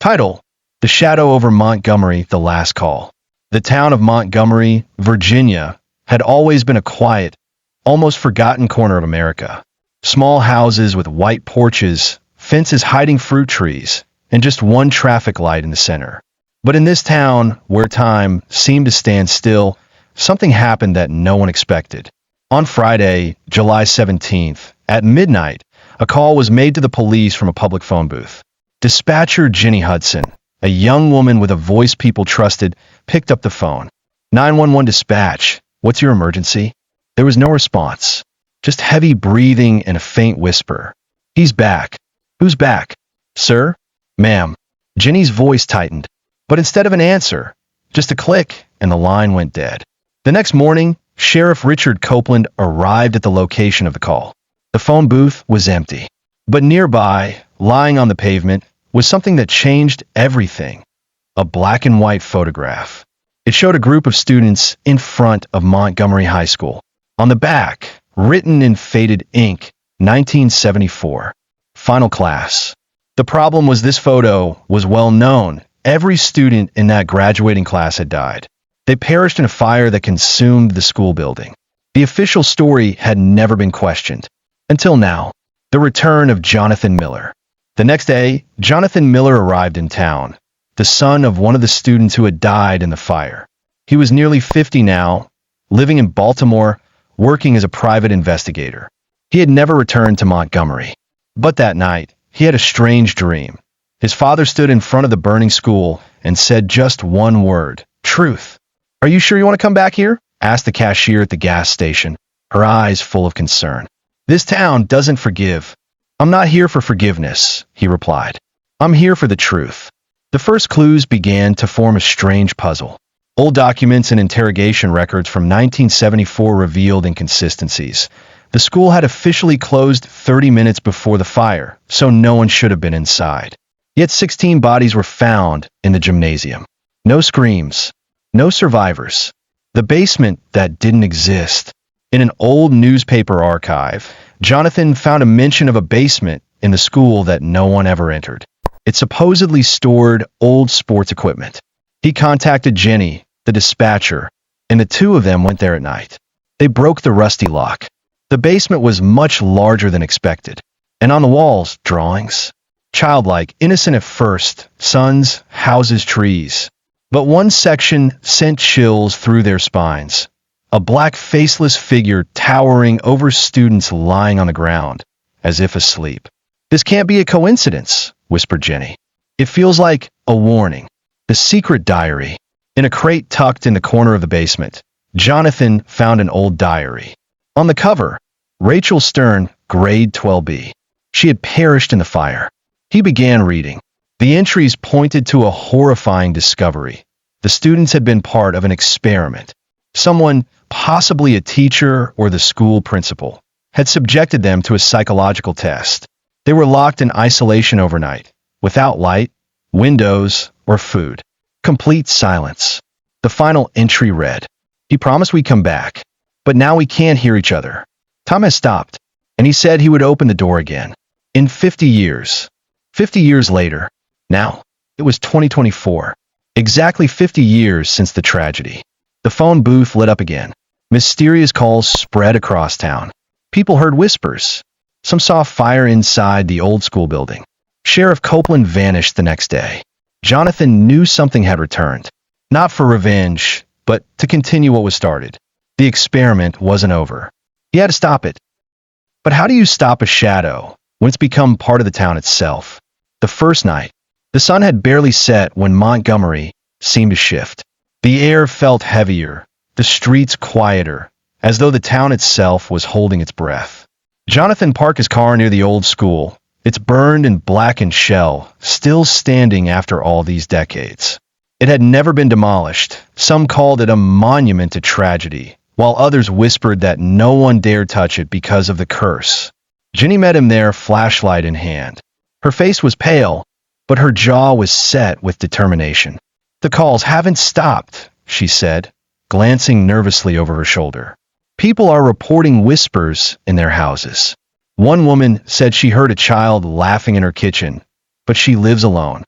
Title: The Shadow over Montgomery, The Last Call. The town of Montgomery, Virginia, had always been a quiet, almost forgotten corner of America. Small houses with white porches, fences hiding fruit trees, and just one traffic light in the center. But in this town, where time seemed to stand still, something happened that no one expected. On Friday, July 17th, at midnight, a call was made to the police from a public phone booth. Dispatcher Jenny Hudson, a young woman with a voice people trusted, picked up the phone. 911 dispatch, what's your emergency? There was no response, just heavy breathing and a faint whisper. He's back. Who's back? Sir? Ma'am. Jenny's voice tightened, but instead of an answer, just a click, and the line went dead. The next morning, Sheriff Richard Copeland arrived at the location of the call. The phone booth was empty, but nearby, lying on the pavement, was something that changed everything. A black and white photograph. It showed a group of students in front of Montgomery High School. On the back, written in faded ink, 1974. Final class. The problem was this photo was well known. Every student in that graduating class had died. They perished in a fire that consumed the school building. The official story had never been questioned. Until now, the return of Jonathan Miller. The next day, Jonathan Miller arrived in town, the son of one of the students who had died in the fire. He was nearly 50 now, living in Baltimore, working as a private investigator. He had never returned to Montgomery. But that night, he had a strange dream. His father stood in front of the burning school and said just one word: truth. "Are you sure you want to come back here?" asked the cashier at the gas station, her eyes full of concern. "This town doesn't forgive." "I'm not here for forgiveness," he replied. "I'm here for the truth." The first clues began to form a strange puzzle. Old documents and interrogation records from 1974 revealed inconsistencies. The school had officially closed 30 minutes before the fire, so no one should have been inside. Yet 16 bodies were found in the gymnasium. No screams, no survivors. The basement that didn't exist. In an old newspaper archive, Jonathan found a mention of a basement in the school that no one ever entered. It supposedly stored old sports equipment. He contacted Jenny, the dispatcher, and the two of them went there at night. They broke the rusty lock. The basement was much larger than expected, and on the walls, drawings. Childlike, innocent at first, suns, houses, trees. But one section sent chills through their spines. A black faceless figure towering over students lying on the ground, as if asleep. "This can't be a coincidence," whispered Jenny. "It feels like a warning." The secret diary. In a crate tucked in the corner of the basement, Jonathan found an old diary. On the cover, Rachel Stern, grade 12B. She had perished in the fire. He began reading. The entries pointed to a horrifying discovery. The students had been part of an experiment. Someone, possibly a teacher or the school principal, had subjected them to a psychological test. They were locked in isolation overnight, without light, windows, or food. Complete silence. The final entry read, "He promised we'd come back, but now we can't hear each other. Time has stopped, and he said he would open the door again. In 50 years. 50 years later. Now, it was 2024. Exactly 50 years since the tragedy." The phone booth lit up again. Mysterious calls spread across town. People heard whispers. Some saw fire inside the old school building. Sheriff Copeland vanished the next day. Jonathan knew something had returned. Not for revenge, but to continue what was started. The experiment wasn't over. He had to stop it. But how do you stop a shadow when it's become part of the town itself? The first night, the sun had barely set when Montgomery seemed to shift. The air felt heavier, the streets quieter, as though the town itself was holding its breath. Jonathan parked his car near the old school, its burned and blackened shell still standing after all these decades. It had never been demolished. Some called it a monument to tragedy, while others whispered that no one dared touch it because of the curse. Jenny met him there, flashlight in hand. Her face was pale, but her jaw was set with determination. "The calls haven't stopped," she said, glancing nervously over her shoulder. "People are reporting whispers in their houses. One woman said she heard a child laughing in her kitchen, but she lives alone.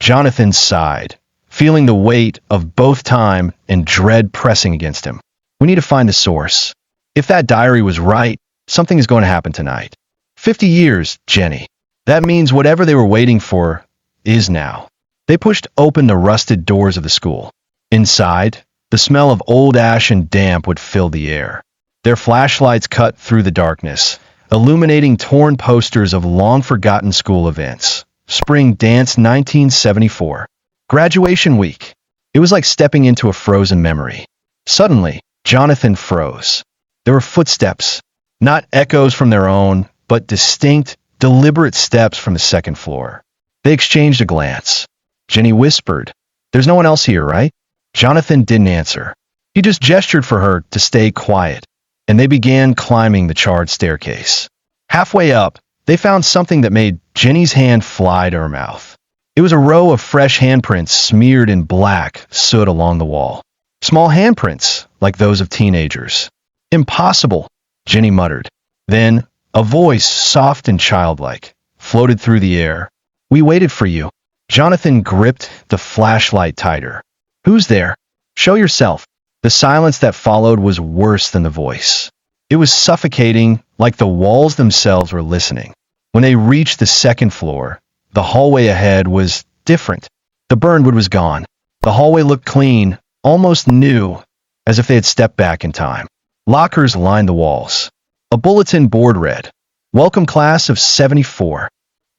Jonathan sighed, feeling the weight of both time and dread pressing against him. We need to find the source. If that diary was right, something is going to happen tonight. 50 years, Jenny. That means whatever they were waiting for is now. They pushed open the rusted doors of the school. Inside, the smell of old ash and damp would fill the air. Their flashlights cut through the darkness, illuminating torn posters of long-forgotten school events. Spring Dance 1974. Graduation week. It was like stepping into a frozen memory. Suddenly, Jonathan froze. There were footsteps, not echoes from their own, but distinct, deliberate steps from the second floor. They exchanged a glance. Jenny whispered, "There's no one else here, right?" Jonathan didn't answer. He just gestured for her to stay quiet, and they began climbing the charred staircase. Halfway up, they found something that made Jenny's hand fly to her mouth. It was a row of fresh handprints smeared in black soot along the wall. Small handprints, like those of teenagers. "Impossible," Jenny muttered. Then, a voice, soft and childlike, floated through the air. "We waited for you." Jonathan gripped the flashlight tighter. "Who's there? Show yourself." The silence that followed was worse than the voice. It was suffocating, like the walls themselves were listening. When they reached the second floor, the hallway ahead was different. The burned wood was gone. The hallway looked clean, almost new, as if they had stepped back in time. Lockers lined the walls. A bulletin board read, "Welcome class of 74.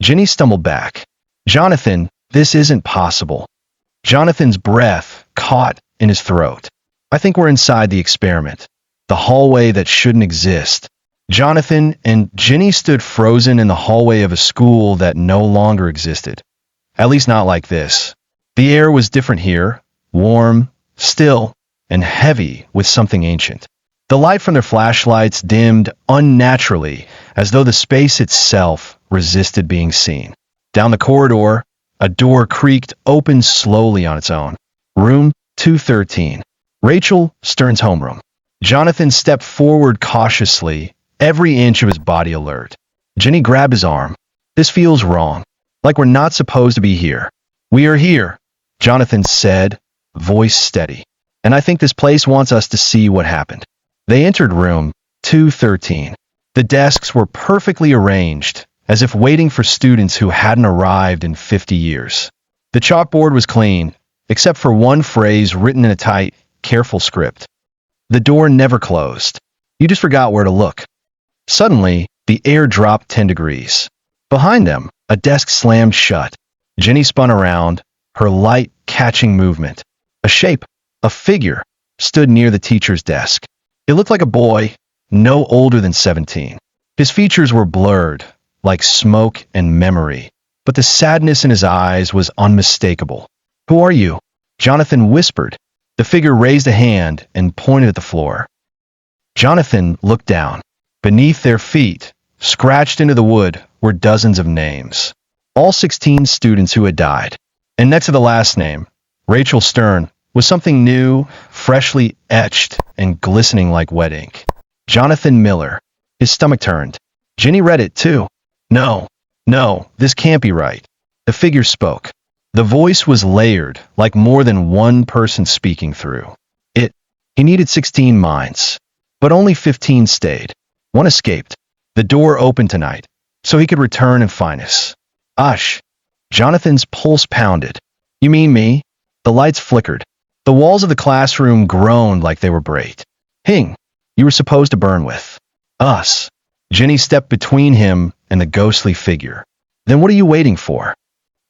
Jenny stumbled back. "Jonathan, this isn't possible." Jonathan's breath caught in his throat. "I think we're inside the experiment. The hallway that shouldn't exist." Jonathan and Jenny stood frozen in the hallway of a school that no longer existed. At least not like this. The air was different here, warm, still, and heavy with something ancient. The light from their flashlights dimmed unnaturally, as though the space itself resisted being seen. Down the corridor, a door creaked open slowly on its own. Room 213. Rachel Stern's homeroom. Jonathan stepped forward cautiously, every inch of his body alert. Jenny grabbed his arm. "This feels wrong. Like we're not supposed to be here." "We are here," Jonathan said, voice steady. "And I think this place wants us to see what happened." They entered room 213. The desks were perfectly arranged, as if waiting for students who hadn't arrived in 50 years. The chalkboard was clean, except for one phrase written in a tight, careful script. The door never closed. You just forgot where to look. Suddenly, the air dropped 10 degrees. Behind them, a desk slammed shut. Jenny spun around, her light catching movement. A shape, a figure, stood near the teacher's desk. It looked like a boy, no older than 17. His features were blurred, like smoke and memory, but the sadness in his eyes was unmistakable. "Who are you?" Jonathan whispered. The figure raised a hand and pointed at the floor. Jonathan looked down. Beneath their feet, scratched into the wood, were dozens of names. All 16 students who had died. And next to the last name, Rachel Stern, was something new, freshly etched, and glistening like wet ink. Jonathan Miller. His stomach turned. Jenny read it too. No, this can't be right. The figure spoke. The voice was layered, like more than one person speaking through. He needed 16 minds, but only 15 stayed. One escaped. The door opened tonight, so he could return and find us. Ush. Jonathan's pulse pounded. You mean me? The lights flickered. The walls of the classroom groaned like they were braked. Hing, you were supposed to burn with us. Jenny stepped between him and the ghostly figure. Then what are you waiting for?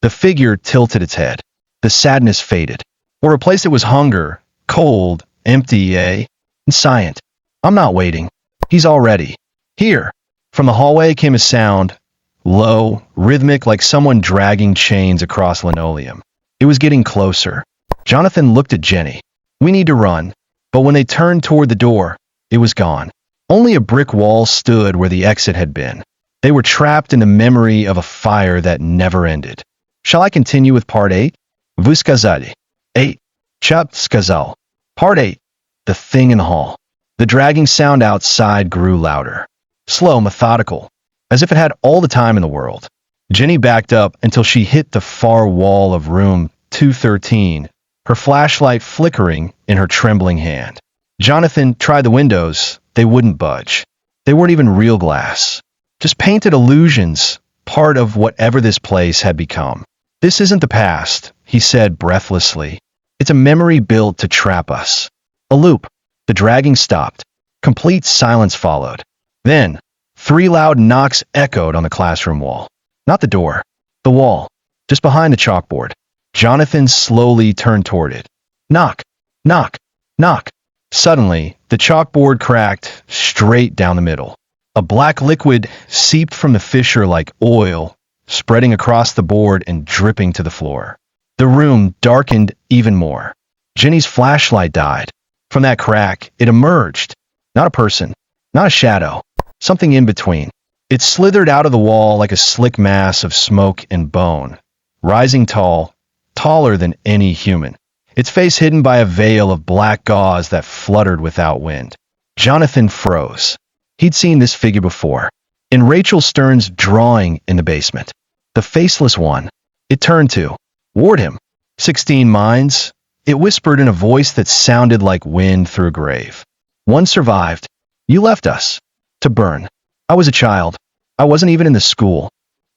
The figure tilted its head. The sadness faded. What replaced it was hunger, cold, empty, and silent. I'm not waiting. He's already here. From the hallway came a sound, low, rhythmic, like someone dragging chains across linoleum. It was getting closer. Jonathan looked at Jenny. We need to run. But when they turned toward the door, it was gone. Only a brick wall stood where the exit had been. They were trapped in the memory of a fire that never ended. Shall I continue with part 8? Vous сказали. 8. Chap сказал. Part 8. The thing in the hall. The dragging sound outside grew louder. Slow, methodical, as if it had all the time in the world. Jenny backed up until she hit the far wall of room 213, her flashlight flickering in her trembling hand. Jonathan tried the windows. They wouldn't budge. They weren't even real glass. Just painted illusions, part of whatever this place had become. This isn't the past, he said breathlessly. It's a memory built to trap us. A loop. The dragging stopped. Complete silence followed. Then, 3 loud knocks echoed on the classroom wall. Not the door. The wall. Just behind the chalkboard. Jonathan slowly turned toward it. Knock. Knock. Knock. Suddenly, the chalkboard cracked straight down the middle. A black liquid seeped from the fissure like oil, spreading across the board and dripping to the floor. The room darkened even more. Jenny's flashlight died. From that crack, it emerged. Not a person, not a shadow, something in between. It slithered out of the wall like a slick mass of smoke and bone, rising tall, taller than any human. Its face hidden by a veil of black gauze that fluttered without wind. Jonathan froze. He'd seen this figure before, in Rachel Stern's drawing in the basement. The faceless one. It turned to, warned him. 16 minds. It whispered in a voice that sounded like wind through a grave. One survived. You left us. To burn. I was a child. I wasn't even in the school.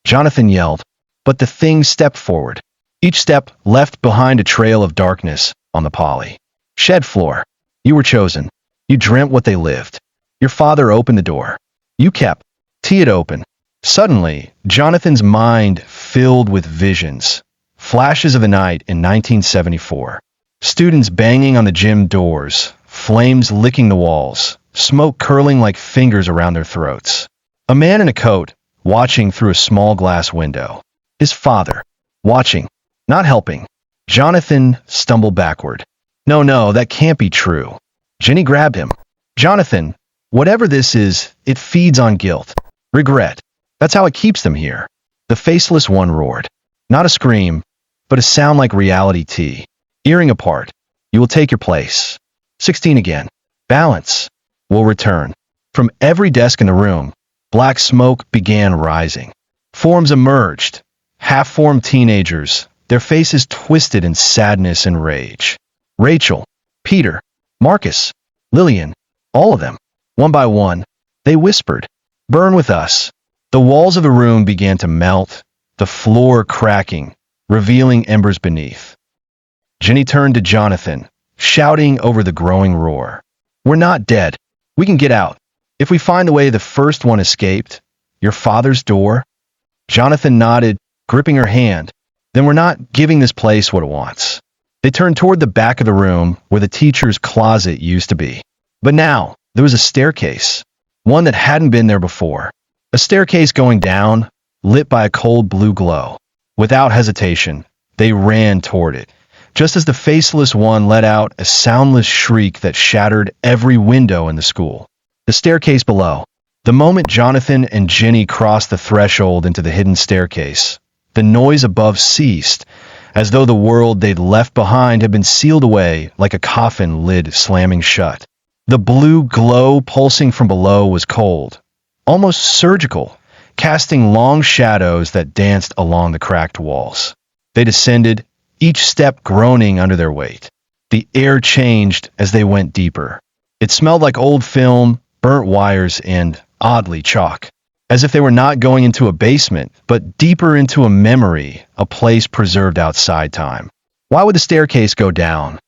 Jonathan yelled. But the thing stepped forward. Each step left behind a trail of darkness on the poly. Shed floor. You were chosen. You dreamt what they lived. Your father opened the door. You kept. It open. Suddenly, Jonathan's mind filled with visions. Flashes of the night in 1974. Students banging on the gym doors, flames licking the walls, smoke curling like fingers around their throats. A man in a coat, watching through a small glass window. His father, watching, not helping. Jonathan stumbled backward. No, that can't be true. Jenny grabbed him. Jonathan, whatever this is, it feeds on guilt. Regret. That's how it keeps them here. The faceless one roared. Not a scream, but a sound like reality tea. Earring apart. You will take your place. 16 again. Balance. Will return. From every desk in the room, black smoke began rising. Forms emerged. Half-formed teenagers, their faces twisted in sadness and rage. Rachel, Peter, Marcus, Lillian, all of them. One by one, they whispered, "Burn with us." The walls of the room began to melt, the floor cracking, revealing embers beneath. Jenny turned to Jonathan, shouting over the growing roar. "We're not dead. We can get out. If we find the way the first one escaped, your father's door." Jonathan nodded, gripping her hand. "Then we're not giving this place what it wants." They turned toward the back of the room where the teacher's closet used to be. But now, there was a staircase, one that hadn't been there before. A staircase going down, lit by a cold blue glow. Without hesitation, they ran toward it, just as the faceless one let out a soundless shriek that shattered every window in the school. The staircase below. The moment Jonathan and Jenny crossed the threshold into the hidden staircase, the noise above ceased, as though the world they'd left behind had been sealed away like a coffin lid slamming shut. The blue glow pulsing from below was cold, almost surgical, casting long shadows that danced along the cracked walls. They descended, each step groaning under their weight. The air changed as they went deeper. It smelled like old film, burnt wires, and, oddly, chalk. As if they were not going into a basement, but deeper into a memory, a place preserved outside time. Why would the staircase go down?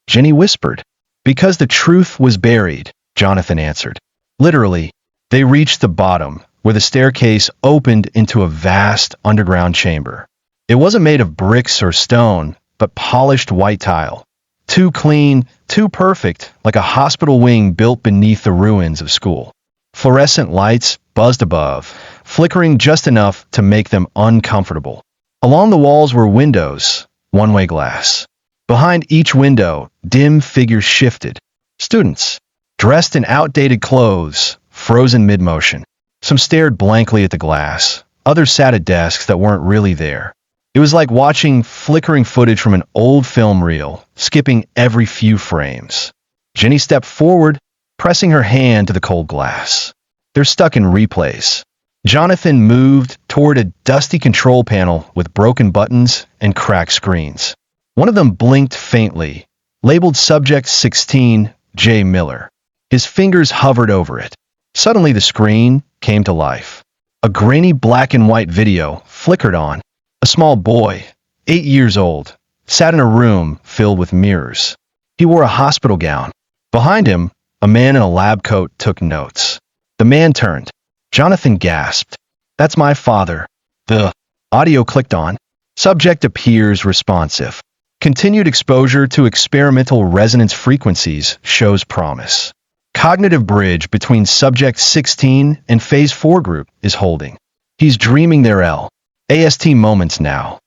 Jenny whispered. Because the truth was buried, Jonathan answered. Literally, they reached the bottom, where the staircase opened into a vast underground chamber. It wasn't made of bricks or stone, but polished white tile. Too clean, too perfect, like a hospital wing built beneath the ruins of school. Fluorescent lights buzzed above, flickering just enough to make them uncomfortable. Along the walls were windows, one-way glass. Behind each window, dim figures shifted. Students, dressed in outdated clothes, frozen mid-motion. Some stared blankly at the glass. Others sat at desks that weren't really there. It was like watching flickering footage from an old film reel, skipping every few frames. Jenny stepped forward, pressing her hand to the cold glass. They're stuck in replays. Jonathan moved toward a dusty control panel with broken buttons and cracked screens. One of them blinked faintly, labeled Subject 16, J. Miller. His fingers hovered over it. Suddenly the screen came to life. A grainy black and white video flickered on. A small boy, 8 years old, sat in a room filled with mirrors. He wore a hospital gown. Behind him, a man in a lab coat took notes. The man turned. Jonathan gasped. "That's my father." The audio clicked on. Subject appears responsive. Continued exposure to experimental resonance frequencies shows promise. Cognitive bridge between Subject 16 and Phase 4 group is holding. He's dreaming their LAST moments now.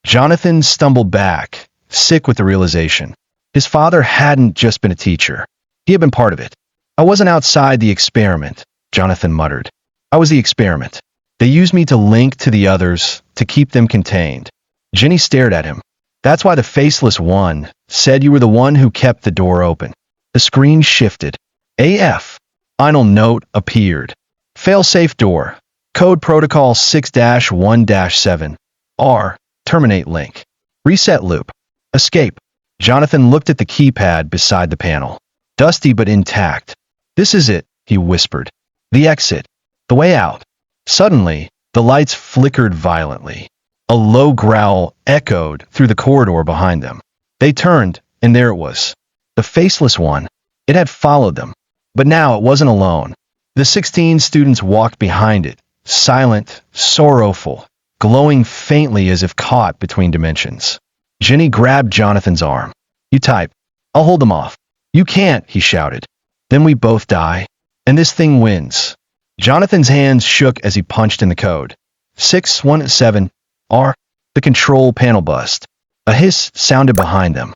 Jonathan stumbled back, sick with the realization. His father hadn't just been a teacher. He had been part of it. "I wasn't outside the experiment," Jonathan muttered. "I was the experiment. They used me to link to the others, to keep them contained." Jenny stared at him. "That's why the faceless one said you were the one who kept the door open." The screen shifted. AF. Final note appeared. Failsafe door. Code protocol 6-1-7. R. Terminate link. Reset loop. Escape. Jonathan looked at the keypad beside the panel. Dusty but intact. "This is it," he whispered. "The exit. The way out." Suddenly, the lights flickered violently. A low growl echoed through the corridor behind them. They turned, and there it was. The faceless one. It had followed them. But now it wasn't alone. The 16 students walked behind it, silent, sorrowful, glowing faintly as if caught between dimensions. Jenny grabbed Jonathan's arm. "You type. I'll hold them off." "You can't," he shouted. "Then we both die. And this thing wins." Jonathan's hands shook as he punched in the code. 617 R. The control panel buzzed. A hiss sounded behind them.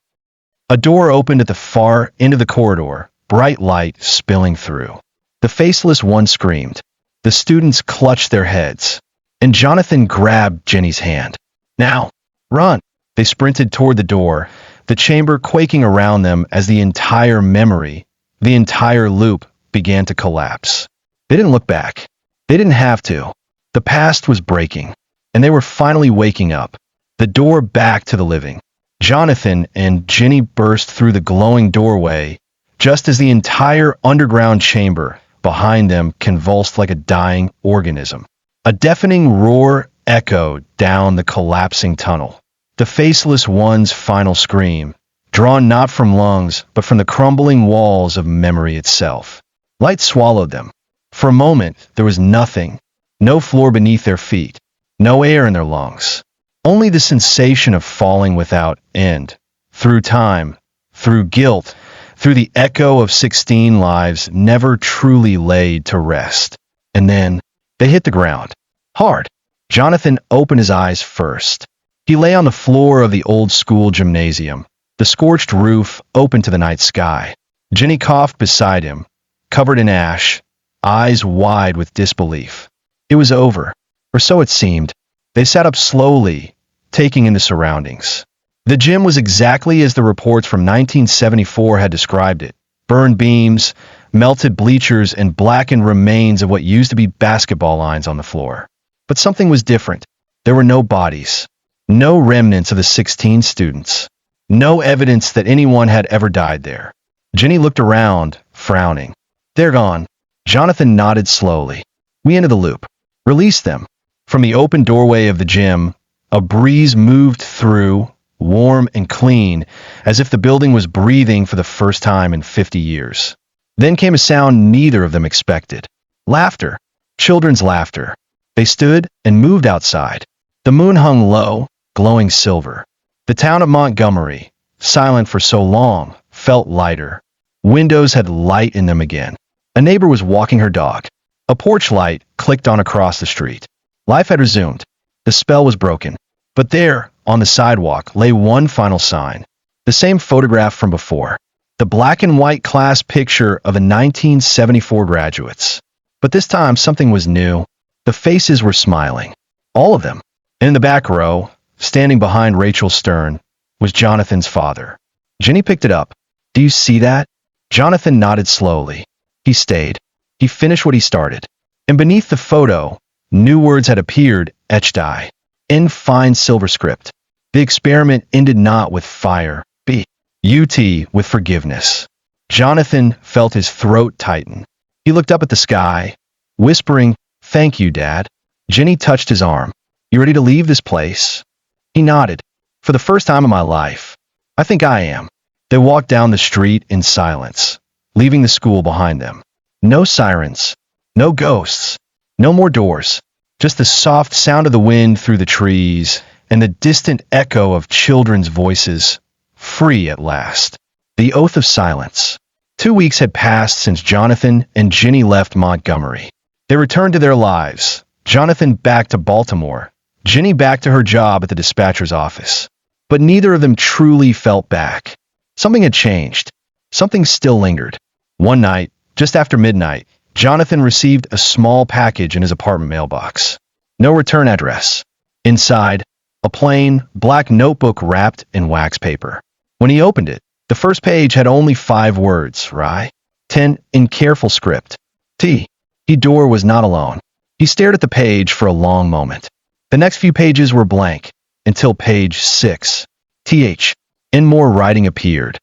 A door opened at the far end of the corridor, bright light spilling through. The faceless one screamed. The students clutched their heads. And Jonathan grabbed Jenny's hand. "Now, run!" They sprinted toward the door, the chamber quaking around them as the entire memory, the entire loop, began to collapse. They didn't look back. They didn't have to. The past was breaking, and they were finally waking up. The door back to the living. Jonathan and Jenny burst through the glowing doorway, just as the entire underground chamber behind them convulsed like a dying organism. A deafening roar echoed down the collapsing tunnel. The faceless one's final scream, drawn not from lungs, but from the crumbling walls of memory itself. Light swallowed them. For a moment, there was nothing. No floor beneath their feet. No air in their lungs. Only the sensation of falling without end. Through time. Through guilt. Through the echo of 16 lives never truly laid to rest. And then, they hit the ground. Hard. Jonathan opened his eyes first. He lay on the floor of the old school gymnasium, the scorched roof open to the night sky. Jenny coughed beside him, covered in ash, eyes wide with disbelief. It was over, or so it seemed. They sat up slowly, taking in the surroundings. The gym was exactly as the reports from 1974 had described it. Burned beams, melted bleachers, and blackened remains of what used to be basketball lines on the floor. But something was different. There were no bodies. No remnants of the 16 students. No evidence that anyone had ever died there. Jenny looked around, frowning. "They're gone." Jonathan nodded slowly. "We entered the loop. Release them." From the open doorway of the gym, a breeze moved through, warm and clean, as if the building was breathing for the first time in 50 years. Then came a sound neither of them expected. Laughter. Children's laughter. They stood and moved outside. The moon hung low, glowing silver. The town of Montgomery, silent for so long, felt lighter. Windows had light in them again. A neighbor was walking her dog. A porch light clicked on across the street. Life had resumed. The spell was broken. But there, on the sidewalk, lay one final sign. The same photograph from before. The black and white class picture of the 1974 graduates. But this time something was new. The faces were smiling. All of them. And in the back row, standing behind Rachel Stern, was Jonathan's father. Jenny picked it up. "Do you see that?" Jonathan nodded slowly. He stayed. He finished what he started. And beneath the photo, New words had appeared, etched in fine silver script. The experiment ended not with fire, but with forgiveness. Jonathan felt his throat tighten. He looked up at the sky, whispering, "Thank you, Dad." Jenny touched his arm. "You ready to leave this place?" He nodded. "For the first time in my life, I think I am." They walked down the street in silence, leaving the school behind them. No sirens, no ghosts, no more doors, just the soft sound of the wind through the trees and the distant echo of children's voices, free at last. The oath of silence. 2 weeks had passed since Jonathan and Jenny left Montgomery. They returned to their lives, Jonathan back to Baltimore, Jenny back to her job at the dispatcher's office. But neither of them truly felt back. Something had changed. Something still lingered. One night, just after midnight, Jonathan received a small package in his apartment mailbox. No return address. Inside, a plain, black notebook wrapped in wax paper. When he opened it, the first page had only 5 words, Rye. 10 in careful script. T. Door was not alone. He stared at the page for a long moment. The next few pages were blank, until page 6. In more writing appeared.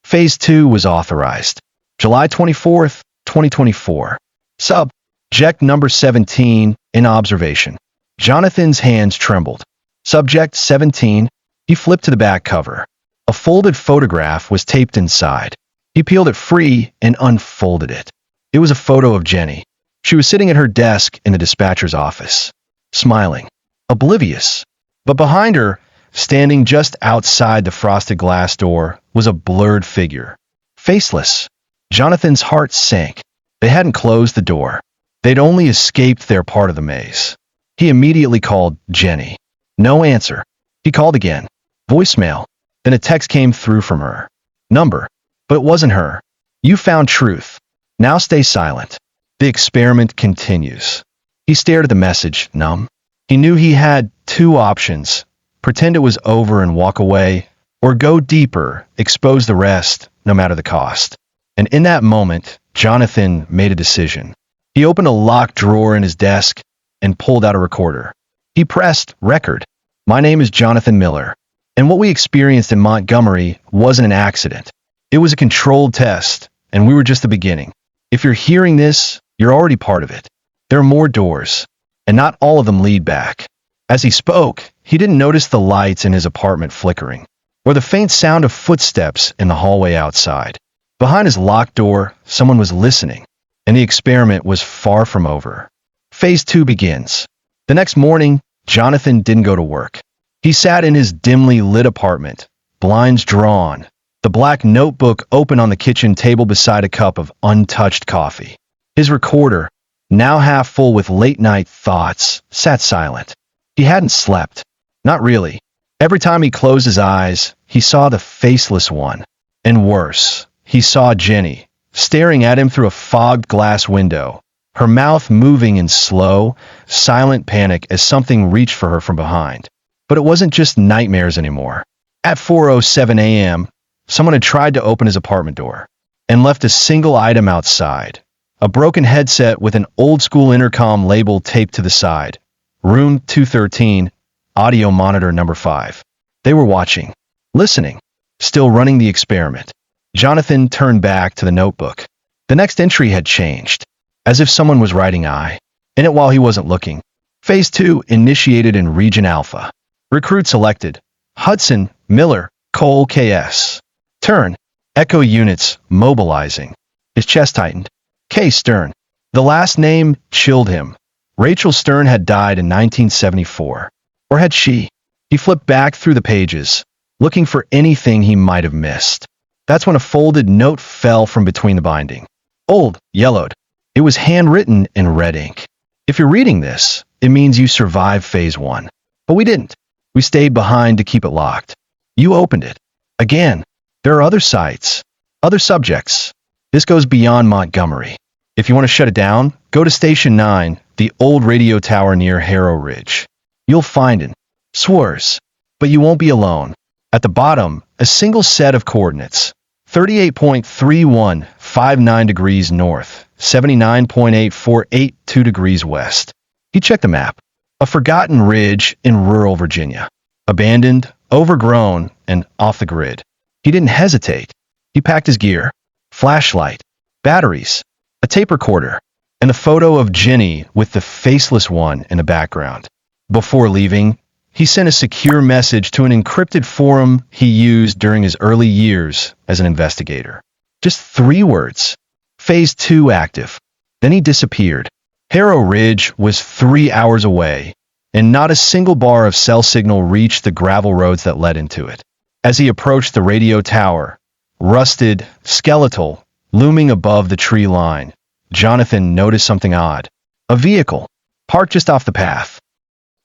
Phase 2 was authorized. July 24th, 2024. Subject number 17, in observation. Jonathan's hands trembled. Subject 17. He flipped to the back cover. A folded photograph was taped inside. He peeled it free and unfolded it. It was a photo of Jenny. She was sitting at her desk in the dispatcher's office, smiling, oblivious. But behind her, standing just outside the frosted glass door, was a blurred figure. Faceless. Jonathan's heart sank. They hadn't closed the door. They'd only escaped their part of the maze. He immediately called Jenny. No answer. He called again. Voicemail. Then a text came through from her. Number. But it wasn't her. You found truth. Now stay silent. The experiment continues. He stared at the message, numb. He knew he had 2 options. Pretend it was over and walk away, or go deeper, expose the rest, no matter the cost. And in that moment, Jonathan made a decision. He opened a locked drawer in his desk and pulled out a recorder. He pressed record. My name is Jonathan Miller, and what we experienced in Montgomery wasn't an accident. It was a controlled test, and we were just the beginning. If you're hearing this, you're already part of it. There are more doors, and not all of them lead back. As he spoke, he didn't notice the lights in his apartment flickering, or the faint sound of footsteps in the hallway outside. Behind his locked door, someone was listening, and the experiment was far from over. Phase 2 begins. The next morning, Jonathan didn't go to work. He sat in his dimly lit apartment, blinds drawn, the black notebook open on the kitchen table beside a cup of untouched coffee. His recorder, now half full with late-night thoughts, sat silent. He hadn't slept. Not really. Every time he closed his eyes, he saw the faceless one. And worse, he saw Jenny, staring at him through a fogged glass window, her mouth moving in slow, silent panic as something reached for her from behind. But it wasn't just nightmares anymore. At 4:07 a.m., someone had tried to open his apartment door and left a single item outside. A broken headset with an old-school intercom label taped to the side. Room 213, audio monitor number 5. They were watching, listening, still running the experiment. Jonathan turned back to the notebook. The next entry had changed, as if someone was writing I in it while he wasn't looking. Phase 2 initiated in Region Alpha. Recruit selected. Hudson, Miller, Cole KS. Turn. Echo units mobilizing. His chest tightened. K. Stern. The last name chilled him. Rachel Stern had died in 1974. Or had she? He flipped back through the pages, looking for anything he might have missed. That's when a folded note fell from between the binding. Old, yellowed. It was handwritten in red ink. If you're reading this, it means you survived Phase 1. But we didn't. We stayed behind to keep it locked. You opened it. Again, there are other sites, other subjects. This goes beyond Montgomery. If you want to shut it down, go to Station 9, the old radio tower near Harrow Ridge. You'll find it. Swears. But you won't be alone. At the bottom, a single set of coordinates. 38.3159 degrees north, 79.8482 degrees west. He checked the map. A forgotten ridge in rural Virginia. Abandoned, overgrown, and off the grid. He didn't hesitate. He packed his gear. Flashlight, batteries, a tape recorder, and a photo of Jenny with the faceless one in the background. Before leaving, he sent a secure message to an encrypted forum he used during his early years as an investigator. Just 3 words. Phase 2 active. Then he disappeared. Harrow Ridge was 3 hours away, and not a single bar of cell signal reached the gravel roads that led into it. As he approached the radio tower, rusted, skeletal, looming above the tree line, Jonathan noticed something odd. A vehicle, parked just off the path.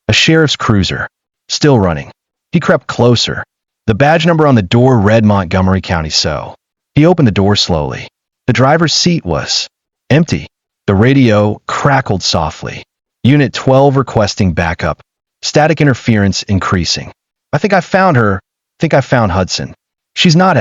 A sheriff's cruiser, still running. He crept closer. The badge number on the door read Montgomery County So. He opened the door slowly. The driver's seat was empty. The radio crackled softly. Unit 12 requesting backup. Static interference increasing. I think I found her. I found Hudson. She's not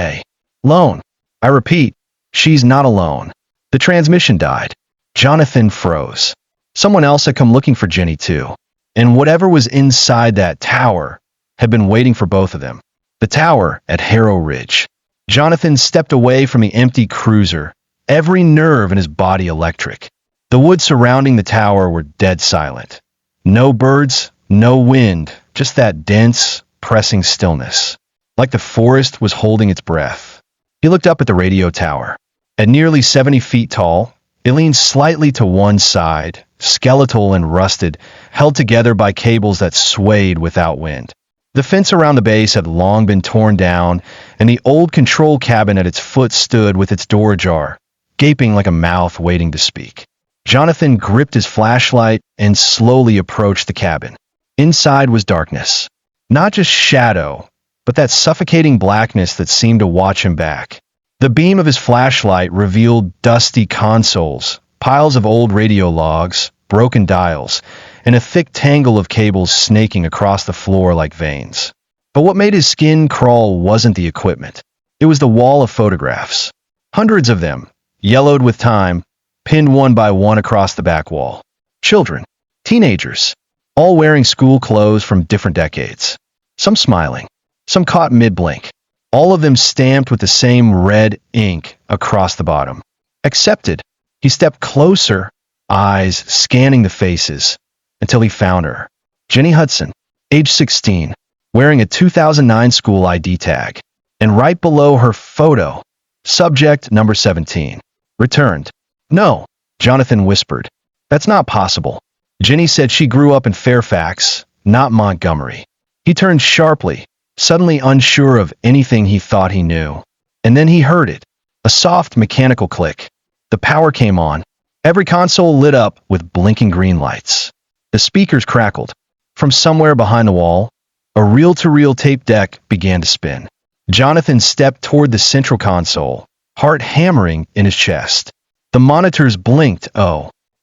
alone. I repeat, she's not alone. The transmission died. Jonathan froze. Someone else had come looking for Jenny too. And whatever was inside that tower had been waiting for both of them. The tower at Harrow Ridge. Jonathan stepped away from the empty cruiser, every nerve in his body electric. The woods surrounding the tower were dead silent. No birds, no wind, just that dense, pressing stillness. Like the forest was holding its breath. He looked up at the radio tower. At nearly 70 feet tall, it leaned slightly to one side, skeletal and rusted, held together by cables that swayed without wind. The fence around the base had long been torn down, and the old control cabin at its foot stood with its door ajar, gaping like a mouth waiting to speak. Jonathan gripped his flashlight and slowly approached the cabin. Inside was darkness. Not just shadow, but that suffocating blackness that seemed to watch him back. The beam of his flashlight revealed dusty consoles, piles of old radio logs, broken dials, and a thick tangle of cables snaking across the floor like veins. But what made his skin crawl wasn't the equipment. It was the wall of photographs. Hundreds of them, yellowed with time, pinned one by one across the back wall. Children, teenagers, all wearing school clothes from different decades. Some smiling, some caught mid-blink. All of them stamped with the same red ink across the bottom. Accepted. He stepped closer, eyes scanning the faces, until he found her. Jenny Hudson, age 16, wearing a 2009 school ID tag. And right below her photo, subject number 17. Returned. No, Jonathan whispered. That's not possible. Jenny said she grew up in Fairfax, not Montgomery. He turned sharply, suddenly unsure of anything he thought he knew. And then he heard it. A soft mechanical click. The power came on. Every console lit up with blinking green lights. The speakers crackled. From somewhere behind the wall, a reel-to-reel tape deck began to spin. Jonathan stepped toward the central console, heart hammering in his chest. The monitors blinked,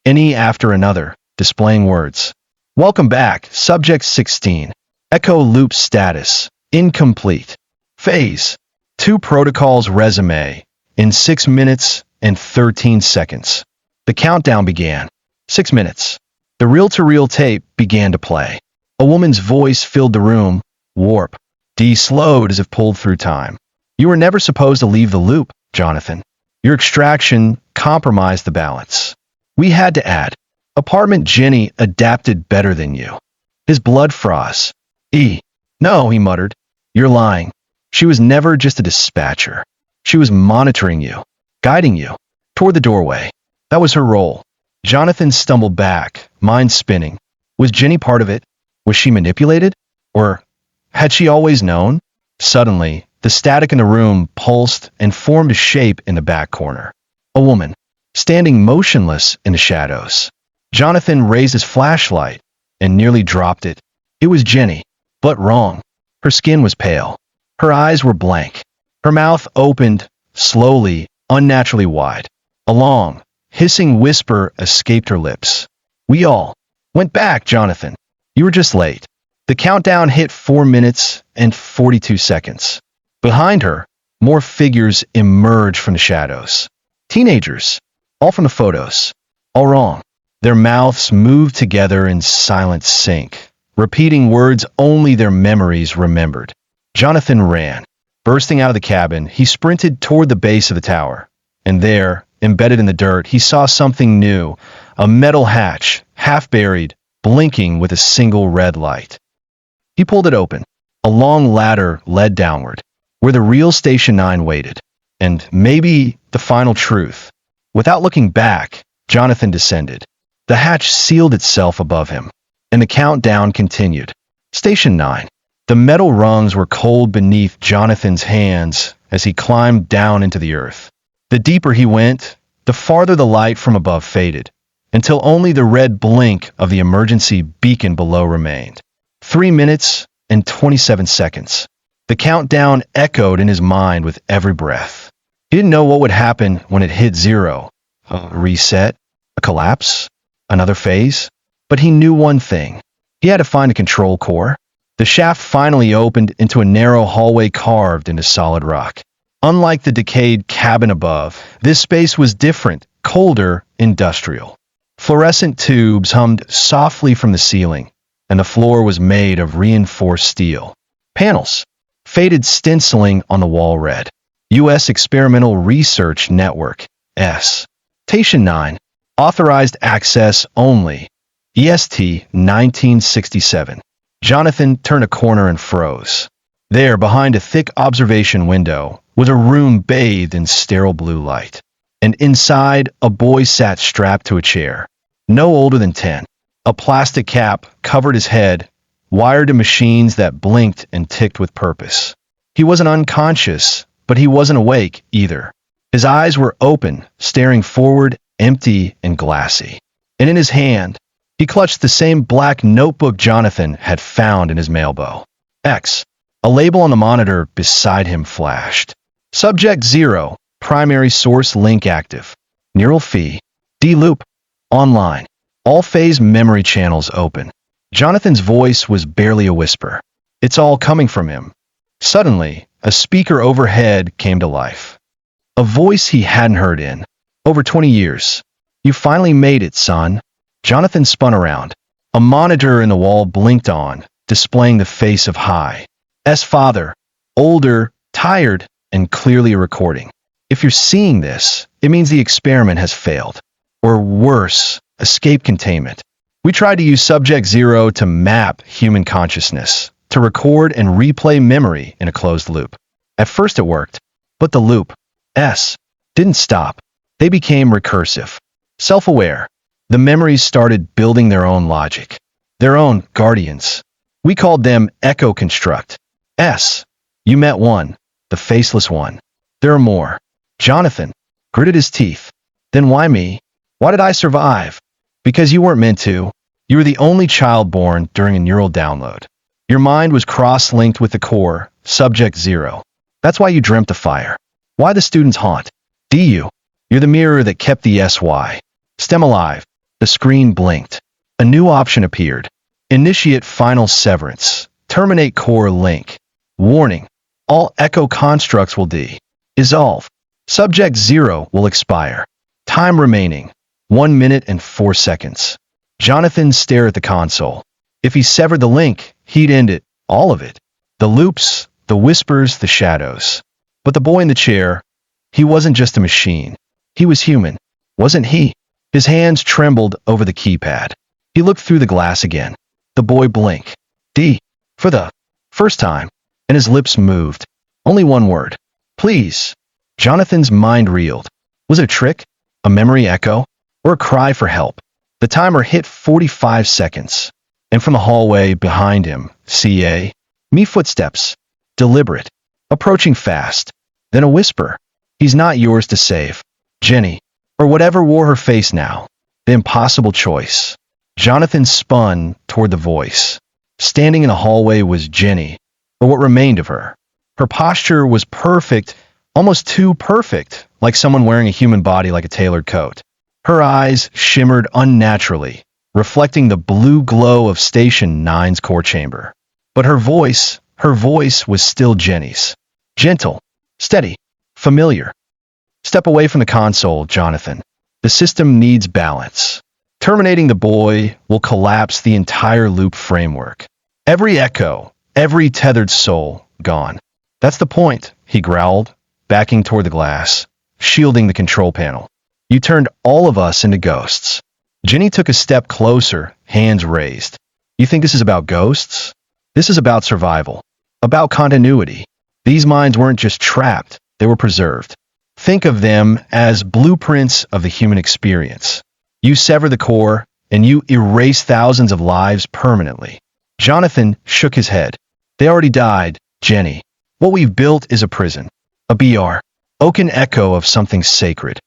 any after another, displaying words. Welcome back, Subject 16. Echo loop status. Incomplete. Phase 2 protocols resume. In 6 minutes and 13 seconds. The countdown began. 6 minutes. The reel-to-reel tape began to play. A woman's voice filled the room. Warp. D slowed as if pulled through time. You were never supposed to leave the loop, Jonathan. Your extraction compromised the balance. We had to add. Apartment Jenny adapted better than you. His blood froze. No, he muttered. You're lying. She was never just a dispatcher. She was monitoring you, guiding you, toward the doorway. That was her role. Jonathan stumbled back, mind spinning. Was Jenny part of it? Was she manipulated? Or had she always known? Suddenly, the static in the room pulsed and formed a shape in the back corner. A woman, standing motionless in the shadows. Jonathan raised his flashlight and nearly dropped it. It was Jenny, but wrong. Her skin was pale. Her eyes were blank. Her mouth opened, slowly, unnaturally wide. A long, hissing whisper escaped her lips. We all went back, Jonathan. You were just late. The countdown hit 4 minutes and 42 seconds. Behind her, more figures emerged from the shadows. Teenagers, all from the photos. All wrong. Their mouths moved together in silent sync, repeating words only their memories remembered. Jonathan ran. Bursting out of the cabin, he sprinted toward the base of the tower. And there, embedded in the dirt, he saw something new, a metal hatch, half buried, blinking with a single red light. He pulled it open. A long ladder led downward, where the real Station 9 waited. And maybe the final truth. Without looking back, Jonathan descended. The hatch sealed itself above him, and the countdown continued. Station 9. The metal rungs were cold beneath Jonathan's hands as he climbed down into the earth. The deeper he went, the farther the light from above faded, until only the red blink of the emergency beacon below remained. 3 minutes and 27 seconds. The countdown echoed in his mind with every breath. He didn't know what would happen when it hit zero. A reset? A collapse? Another phase? But he knew one thing. He had to find a control core. The shaft finally opened into a narrow hallway carved into solid rock. Unlike the decayed cabin above, this space was different, colder, industrial. Fluorescent tubes hummed softly from the ceiling, and the floor was made of reinforced steel. Panels. Faded stenciling on the wall read, U.S. Experimental Research Network, S. Station 9. Authorized access only. EST 1967. Jonathan turned a corner and froze. There, behind a thick observation window, was a room bathed in sterile blue light. And inside, a boy sat strapped to a chair, no older than 10. A plastic cap covered his head, wired to machines that blinked and ticked with purpose. He wasn't unconscious, but he wasn't awake either. His eyes were open, staring forward, empty and glassy. And in his hand, he clutched the same black notebook Jonathan had found in his mailbow. X. A label on the monitor beside him flashed. Subject 0, primary source link active. Neural fee. D-loop. Online. All phase memory channels open. Jonathan's voice was barely a whisper. It's all coming from him. Suddenly, a speaker overhead came to life. A voice he hadn't heard in over 20 years. You finally made it, son. Jonathan spun around. A monitor in the wall blinked on, displaying the face of Hi's father, older, tired, and clearly a recording. If you're seeing this, it means the experiment has failed. Or worse, escape containment. We tried to use Subject 0 to map human consciousness, to record and replay memory in a closed loop. At first it worked, but the loop, S, didn't stop. They became recursive, self-aware. The memories started building their own logic, their own guardians. We called them Echo Construct. S. You met one, the faceless one. There are more. Jonathan gritted his teeth. Then why me? Why did I survive? Because you weren't meant to. You were the only child born during a neural download. Your mind was cross-linked with the core, Subject 0. That's why you dreamt the fire. Why the students haunt. DU. You're the mirror that kept the SY. STEM alive. The screen blinked. A new option appeared. Initiate final severance. Terminate core link. Warning. All echo constructs will dissolve. Subject 0 will expire. Time remaining. 1 minute and 4 seconds. Jonathan stared at the console. If he severed the link, he'd end it. All of it. The loops, the whispers, the shadows. But the boy in the chair, he wasn't just a machine. He was human. Wasn't he? His hands trembled over the keypad. He looked through the glass again. The boy blinked. D. For the first time. And his lips moved. Only one word. Please. Jonathan's mind reeled. Was it a trick? A memory echo? Or a cry for help? The timer hit 45 seconds. And from the hallway behind him, CA. Me footsteps. Deliberate. Approaching fast. Then a whisper. He's not yours to save. Jenny. Or whatever wore her face now. The impossible choice. Jonathan spun toward the voice. Standing in the hallway was Jenny, or what remained of her. Her posture was perfect, almost too perfect, like someone wearing a human body like a tailored coat. Her eyes shimmered unnaturally, reflecting the blue glow of Station 9's core chamber. But her voice was still Jenny's. Gentle, steady, familiar. Step away from the console, Jonathan. The system needs balance. Terminating the boy will collapse the entire loop framework. Every echo, every tethered soul, gone. That's the point, he growled, backing toward the glass, shielding the control panel. You turned all of us into ghosts. Jenny took a step closer, hands raised. You think this is about ghosts? This is about survival. About continuity. These minds weren't just trapped, they were preserved. Think of them as blueprints of the human experience. You sever the core, and you erase thousands of lives permanently. Jonathan shook his head. They already died, Jenny. What we've built is a prison. A BR. Oaken echo of something sacred.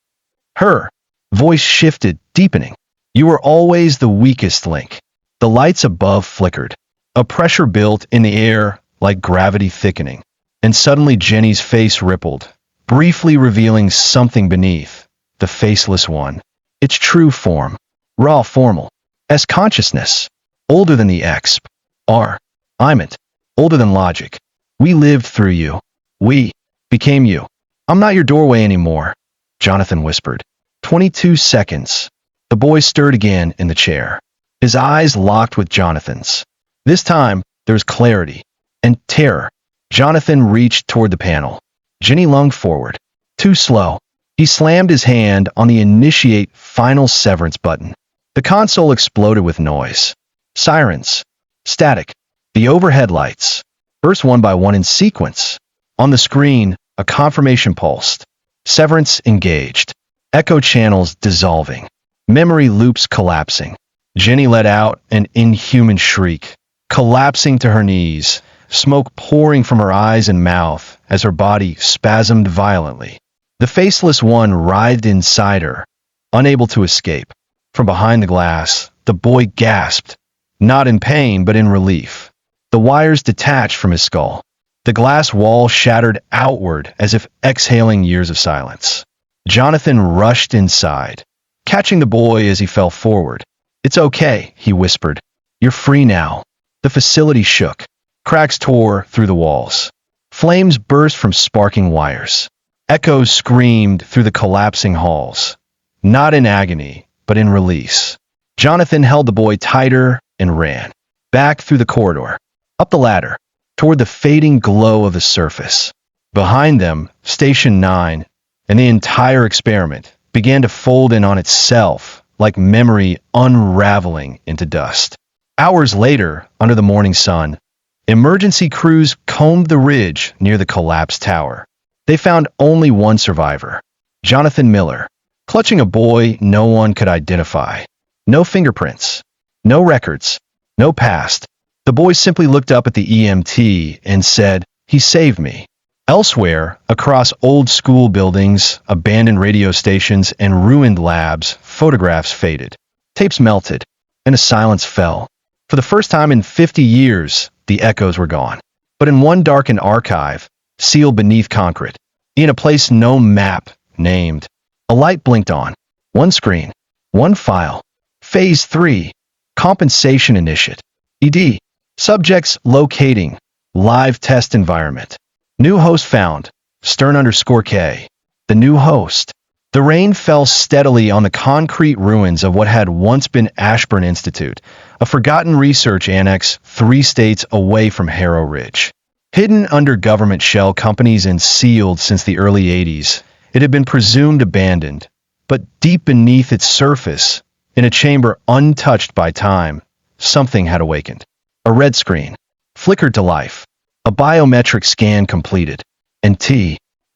Her voice shifted, deepening. You were always the weakest link. The lights above flickered. A pressure built in the air like gravity thickening. And suddenly Jenny's face rippled, briefly revealing something beneath. The faceless one. Its true form. Raw formal. As consciousness. Older than the exp. R. I'm it. Older than logic. We lived through you. We became you. I'm not your doorway anymore, Jonathan whispered. 22 seconds. The boy stirred again in the chair. His eyes locked with Jonathan's. This time, there was clarity and terror. Jonathan reached toward the panel. Jenny lunged forward. Too slow. He slammed his hand on the initiate final severance button. The console exploded with noise. Sirens. Static. The overhead lights. Burst one by one in sequence. On the screen, a confirmation pulsed. Severance engaged. Echo channels dissolving. Memory loops collapsing. Jenny let out an inhuman shriek, collapsing to her knees, smoke pouring from her eyes and mouth as her body spasmed violently. The faceless one writhed inside her, unable to escape. From behind the glass, the boy gasped, not in pain but in relief. The wires detached from his skull. The glass wall shattered outward as if exhaling years of silence. Jonathan rushed inside, catching the boy as he fell forward. It's okay, he whispered. You're free now. The facility shook. Cracks tore through the walls. Flames burst from sparking wires. Echoes screamed through the collapsing halls. Not in agony, but in release. Jonathan held the boy tighter and ran. Back through the corridor. Up the ladder. Toward the fading glow of the surface. Behind them, Station 9, and the entire experiment began to fold in on itself, like memory unraveling into dust. Hours later, under the morning sun, emergency crews combed the ridge near the collapsed tower. They found only one survivor, Jonathan Miller, clutching a boy no one could identify. No fingerprints, no records, no past. The boy simply looked up at the EMT and said, "He saved me." Elsewhere, across old school buildings, abandoned radio stations, and ruined labs, photographs faded. Tapes melted, and a silence fell. For the first time in 50 years, the echoes were gone. But in one darkened archive, sealed beneath concrete, in a place no map named, a light blinked on. One screen, one file. Phase 3, Compensation Initiate. ED. Subjects locating. Live test environment. New host found. Stern_K. The new host. The rain fell steadily on the concrete ruins of what had once been Ashburn Institute, a forgotten research annex 3 states away from Harrow Ridge. Hidden under government shell companies and sealed since the early 80s, it had been presumed abandoned. But deep beneath its surface, in a chamber untouched by time, something had awakened. A red screen flickered to life. A biometric scan completed. And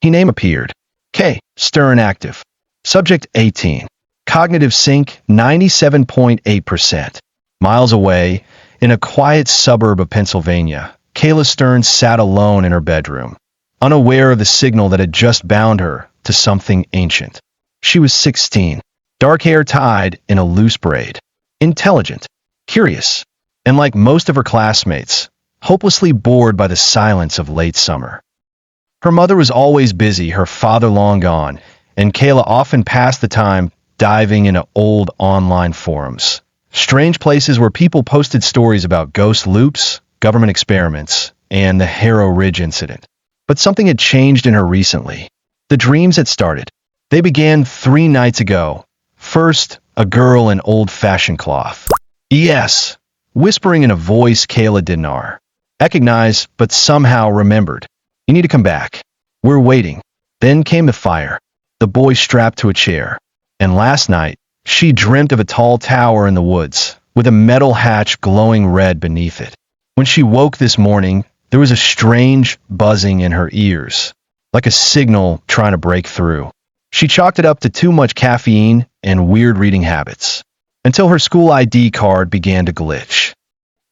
name appeared. K. Stern active. Subject 18. Cognitive sync 97.8%. Miles away, in a quiet suburb of Pennsylvania, Kayla Stern sat alone in her bedroom, unaware of the signal that had just bound her to something ancient. She was 16, dark hair tied in a loose braid, intelligent, curious, and like most of her classmates, hopelessly bored by the silence of late summer. Her mother was always busy, her father long gone, and Kayla often passed the time diving into old online forums. Strange places where people posted stories about ghost loops, government experiments, and the Harrow Ridge incident. But something had changed in her recently. The dreams had started. They began 3 nights ago. First, a girl in old-fashioned cloth. Yes, whispering in a voice Kayla didn't recognize, but somehow remembered. You need to come back. We're waiting. Then came the fire. The boy strapped to a chair. And last night, she dreamt of a tall tower in the woods, with a metal hatch glowing red beneath it. When she woke this morning, there was a strange buzzing in her ears, like a signal trying to break through. She chalked it up to too much caffeine and weird reading habits, until her school ID card began to glitch.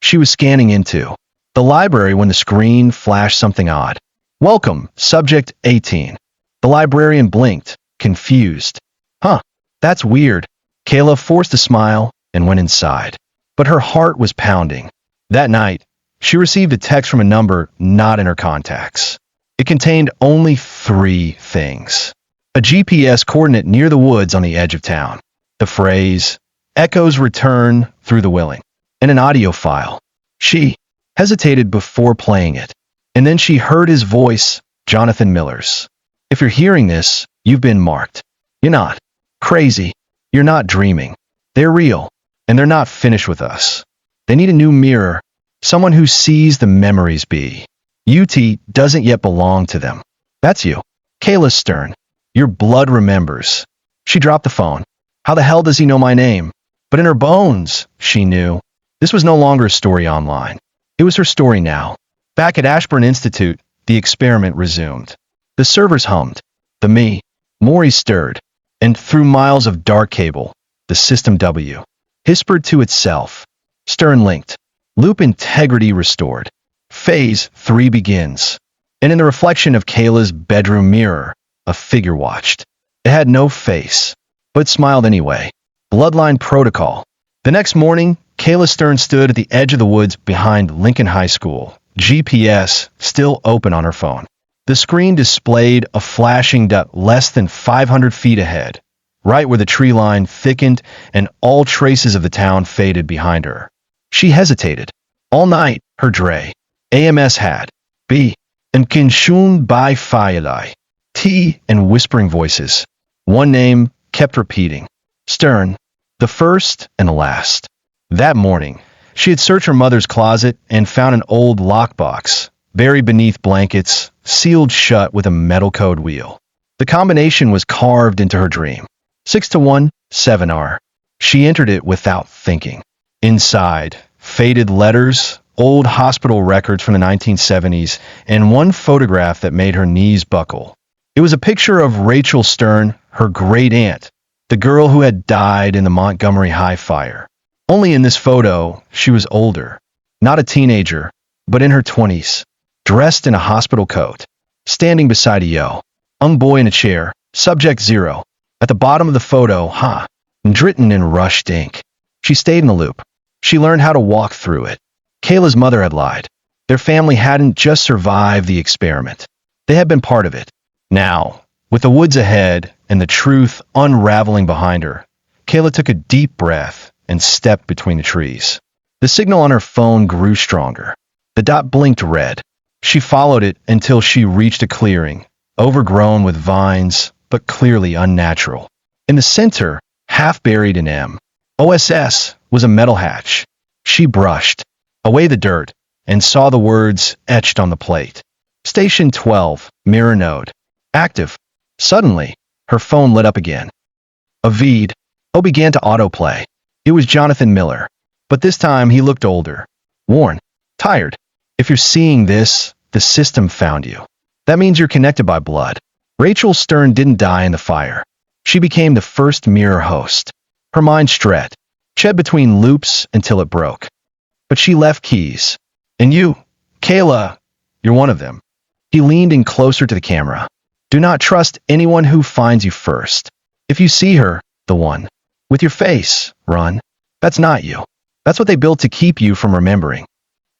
She was scanning into the library when the screen flashed something odd. Welcome, subject 18. The librarian blinked, confused. Huh, that's weird. Kayla forced a smile and went inside. But her heart was pounding. That night, she received a text from a number not in her contacts. It contained only 3 things. A GPS coordinate near the woods on the edge of town. The phrase, "Echoes return through the willing," and an audio file. She hesitated before playing it. And then she heard his voice, Jonathan Miller's. If you're hearing this, you've been marked. You're not crazy. You're not dreaming. They're real, and they're not finished with us. They need a new mirror, someone who sees the memories be. UT doesn't yet belong to them. That's you. Kayla Stern. Your blood remembers. She dropped the phone. How the hell does he know my name? But in her bones, she knew. This was no longer a story online. It was her story now. Back at Ashburn Institute, the experiment resumed. The servers hummed. The Maury stirred. And through miles of dark cable, the system W whispered to itself. Stern linked. Loop integrity restored. Phase 3 begins. And in the reflection of Kayla's bedroom mirror, a figure watched. It had no face, but smiled anyway. Bloodline protocol. The next morning, Kayla Stern stood at the edge of the woods behind Lincoln High School, GPS still open on her phone. The screen displayed a flashing dot less than 500 feet ahead, right where the tree line thickened and all traces of the town faded behind her. She hesitated. All night, her Dre, AMS had, B, and consumed by firelight, T, and whispering voices. One name kept repeating. Stern, the first and the last. That morning, she had searched her mother's closet and found an old lockbox, buried beneath blankets, sealed shut with a metal code wheel. The combination was carved into her dream. 6-1-7R. She entered it without thinking. Inside, faded letters, old hospital records from the 1970s, and one photograph that made her knees buckle. It was a picture of Rachel Stern, her great-aunt, the girl who had died in the Montgomery High fire. Only in this photo, she was older. Not a teenager, but in her 20s. Dressed in a hospital coat. Standing beside a young boy in a chair, subject 0. At the bottom of the photo, written in rushed ink. She stayed in the loop. She learned how to walk through it. Kayla's mother had lied. Their family hadn't just survived the experiment. They had been part of it. Now, with the woods ahead and the truth unraveling behind her, Kayla took a deep breath and stepped between the trees. The signal on her phone grew stronger. The dot blinked red. She followed it until she reached a clearing, overgrown with vines, but clearly unnatural. In the center, half buried in OSS, was a metal hatch. She brushed away the dirt and saw the words etched on the plate. Station 12, mirror node. Active. Suddenly, her phone lit up again. A feed began to autoplay. It was Jonathan Miller, but this time he looked older, worn, tired. If you're seeing this, the system found you. That means you're connected by blood. Rachel Stern didn't die in the fire. She became the first mirror host. Her mind stretched, ched between loops until it broke. But she left keys. And you, Kayla, you're one of them. He leaned in closer to the camera. Do not trust anyone who finds you first. If you see her, the one, with your face, run. That's not you. That's what they built to keep you from remembering.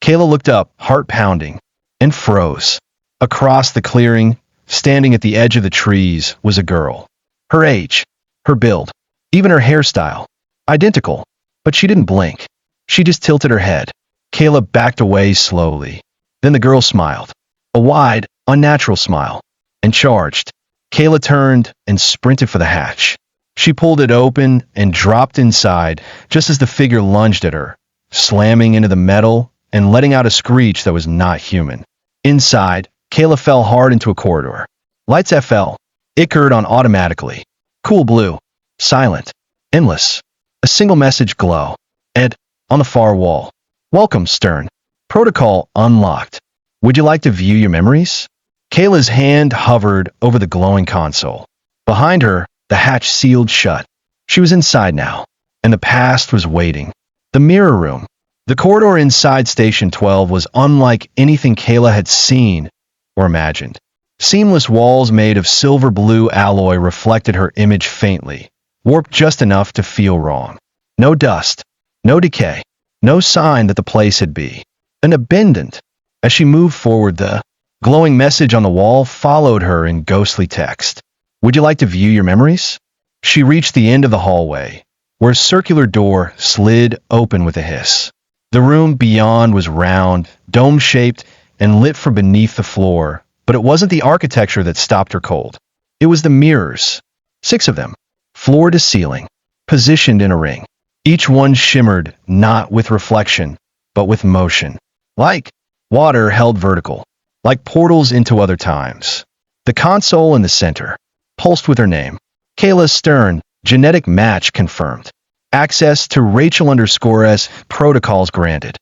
Kayla looked up, heart pounding, and froze. Across the clearing, standing at the edge of the trees, was a girl. Her age, her build, even her hairstyle. Identical, but she didn't blink. She just tilted her head. Kayla backed away slowly. Then the girl smiled. A wide, unnatural smile. And charged. Kayla turned and sprinted for the hatch. She pulled it open and dropped inside just as the figure lunged at her, slamming into the metal and letting out a screech that was not human. Inside, Kayla fell hard into a corridor. Lights FL. Ickered on automatically. Cool blue. Silent. Endless. A single message glow. Ed, on the far wall. Welcome, Stern. Protocol unlocked. Would you like to view your memories? Kayla's hand hovered over the glowing console. Behind her, the hatch sealed shut. She was inside now, and the past was waiting. The mirror room. The corridor inside Station 12 was unlike anything Kayla had seen or imagined. Seamless walls made of silver blue alloy reflected her image faintly, warped just enough to feel wrong. No dust, no decay, no sign that the place had been abandoned. As she moved forward, the glowing message on the wall followed her in ghostly text. Would you like to view your memories? She reached the end of the hallway, where a circular door slid open with a hiss. The room beyond was round, dome-shaped, and lit from beneath the floor, but it wasn't the architecture that stopped her cold. It was the mirrors. 6 of them, floor to ceiling, positioned in a ring. Each one shimmered not with reflection, but with motion. Like water held vertical, like portals into other times. The console in the center pulsed with her name. Kayla Stern, genetic match confirmed. Access to Rachel_S protocols granted.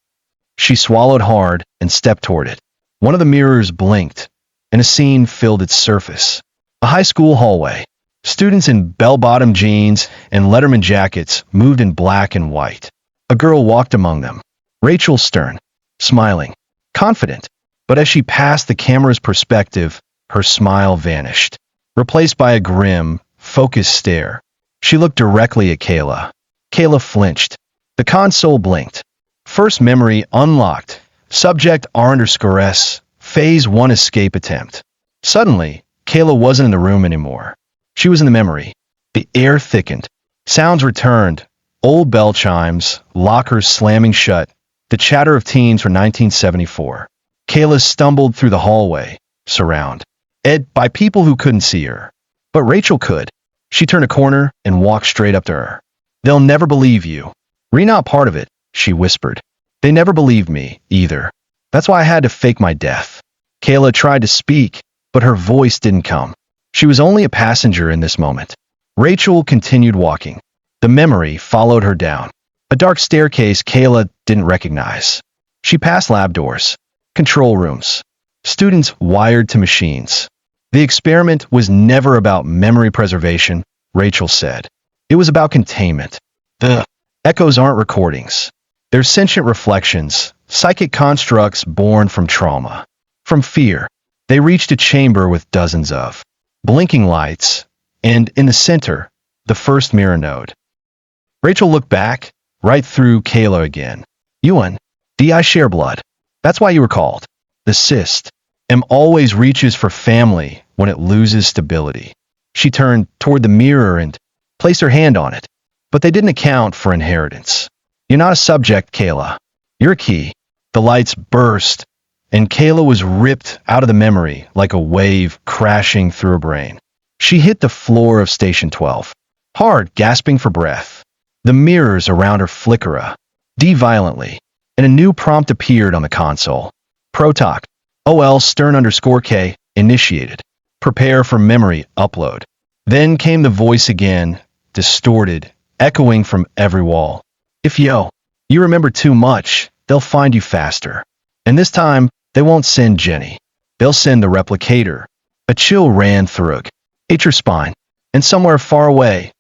She swallowed hard and stepped toward it. One of the mirrors blinked, and a scene filled its surface. A high school hallway. Students in bell-bottom jeans and Letterman jackets moved in black and white. A girl walked among them. Rachel Stern, smiling, confident. But as she passed the camera's perspective, her smile vanished, replaced by a grim, focused stare. She looked directly at Kayla. Kayla flinched. The console blinked. First memory unlocked. Subject R_S. Phase 1 escape attempt. Suddenly, Kayla wasn't in the room anymore. She was in the memory. The air thickened. Sounds returned. Old bell chimes, lockers slamming shut, the chatter of teens from 1974. Kayla stumbled through the hallway, surrounded by people who couldn't see her. But Rachel could. She turned a corner and walked straight up to her. They'll never believe you. We're not part of it, she whispered. They never believed me, either. That's why I had to fake my death. Kayla tried to speak, but her voice didn't come. She was only a passenger in this moment. Rachel continued walking. The memory followed her down. A dark staircase Kayla didn't recognize. She passed lab doors, control rooms, students wired to machines. The experiment was never about memory preservation, Rachel said. It was about containment. The echoes aren't recordings. They're sentient reflections, psychic constructs born from trauma, from fear. They reached a chamber with dozens of blinking lights, and in the center, the first mirror node. Rachel looked back, right through Kayla again. Ewan, D.I. share blood. That's why you were called. The cyst. M always reaches for family when it loses stability. She turned toward the mirror and placed her hand on it. But they didn't account for inheritance. You're not a subject, Kayla. You're a key. The lights burst, and Kayla was ripped out of the memory like a wave crashing through her brain. She hit the floor of Station 12, hard, gasping for breath. The mirrors around her flicker violently, and a new prompt appeared on the console. Protoc, OL Stern_K, initiated. Prepare for memory upload. Then came the voice again, distorted, echoing from every wall. If you remember too much, they'll find you faster. And this time, they won't send Jenny. They'll send the replicator. A chill ran through her spine, and somewhere far away,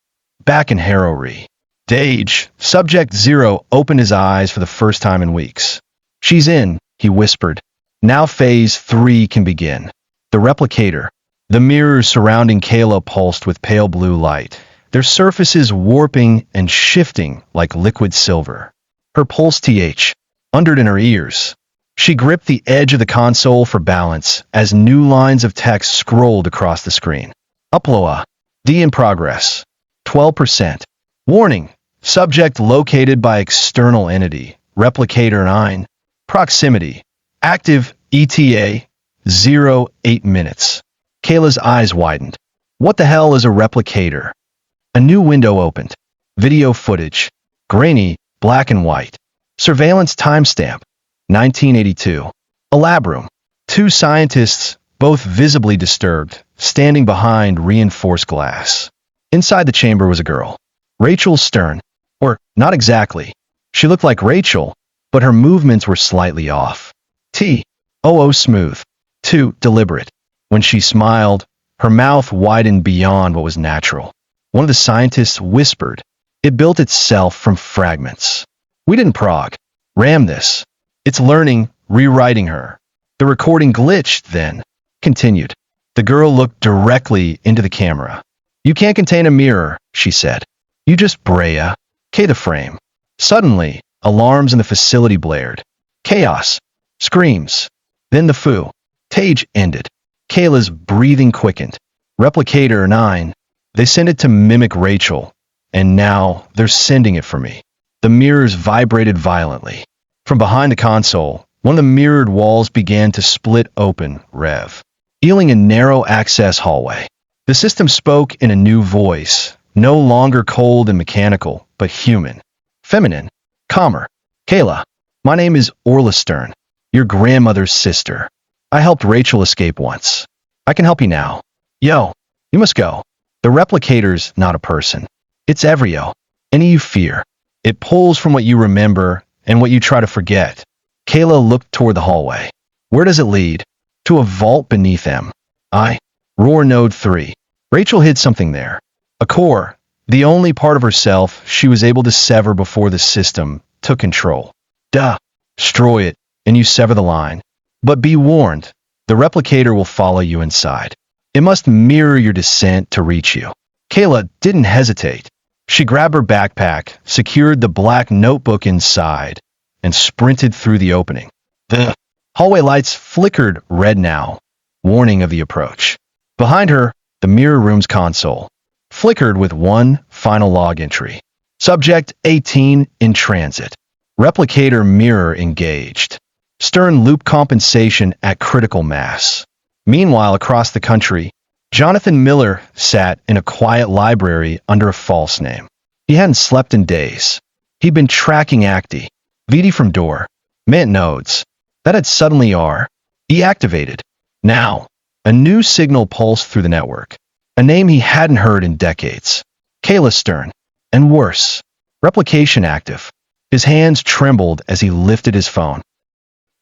back in Harrowry, Dage, Subject 0 opened his eyes for the first time in weeks. She's in, he whispered. Now Phase 3 can begin. The replicator. The mirrors surrounding Kayla pulsed with pale blue light, their surfaces warping and shifting like liquid silver. Her pulse thundered in her ears. She gripped the edge of the console for balance as new lines of text scrolled across the screen. Upload. D in progress. 12%. Warning. Subject located by external entity. Replicator 9. Proximity. Active ETA 08 minutes. Kayla's eyes widened. What the hell is a replicator? A new window opened. Video footage. Grainy, black and white. Surveillance timestamp. 1982. A lab room. Two scientists, both visibly disturbed, standing behind reinforced glass. Inside the chamber was a girl. Rachel Stern. Or, not exactly. She looked like Rachel, but her movements were slightly off. T.O.O. smooth. Too deliberate. When she smiled, her mouth widened beyond what was natural. One of the scientists whispered. It built itself from fragments. We didn't ram this. It's learning, rewriting her. The recording glitched, then continued. The girl looked directly into the camera. You can't contain a mirror, she said. You just Brea. K the frame. Suddenly, alarms in the facility blared. Chaos. Screams. Then the footage ended. Kayla's breathing quickened. Replicator 9. They sent it to mimic Rachel, and now they're sending it for me. The mirrors vibrated violently. From behind the console, one of the mirrored walls began to split open, revealing a narrow access hallway. The system spoke in a new voice, no longer cold and mechanical, but human. Feminine. Calmer. Kayla, my name is Orla Stern, your grandmother's sister. I helped Rachel escape once. I can help you now. Yo, you must go. The replicator's not a person. It's everyo. Any you fear. It pulls from what you remember and what you try to forget. Kayla looked toward the hallway. Where does it lead? To a vault beneath them. Roar Node 3. Rachel hid something there. A core. The only part of herself she was able to sever before the system took control. Destroy it, and you sever the line. But be warned, the replicator will follow you inside. It must mirror your descent to reach you. Kayla didn't hesitate. She grabbed her backpack, secured the black notebook inside, and sprinted through the opening. The hallway lights flickered red now, warning of the approach. Behind her, the mirror room's console flickered with one final log entry. Subject 18 in transit. Replicator mirror engaged. Stern loop compensation at critical mass. Meanwhile, across the country, Jonathan Miller sat in a quiet library under a false name. He hadn't slept in days. He'd been tracking Acti. VD from door. Meant nodes. That had suddenly deactivated. Now, a new signal pulsed through the network. A name he hadn't heard in decades. Kayla Stern. And worse. Replication active. His hands trembled as he lifted his phone.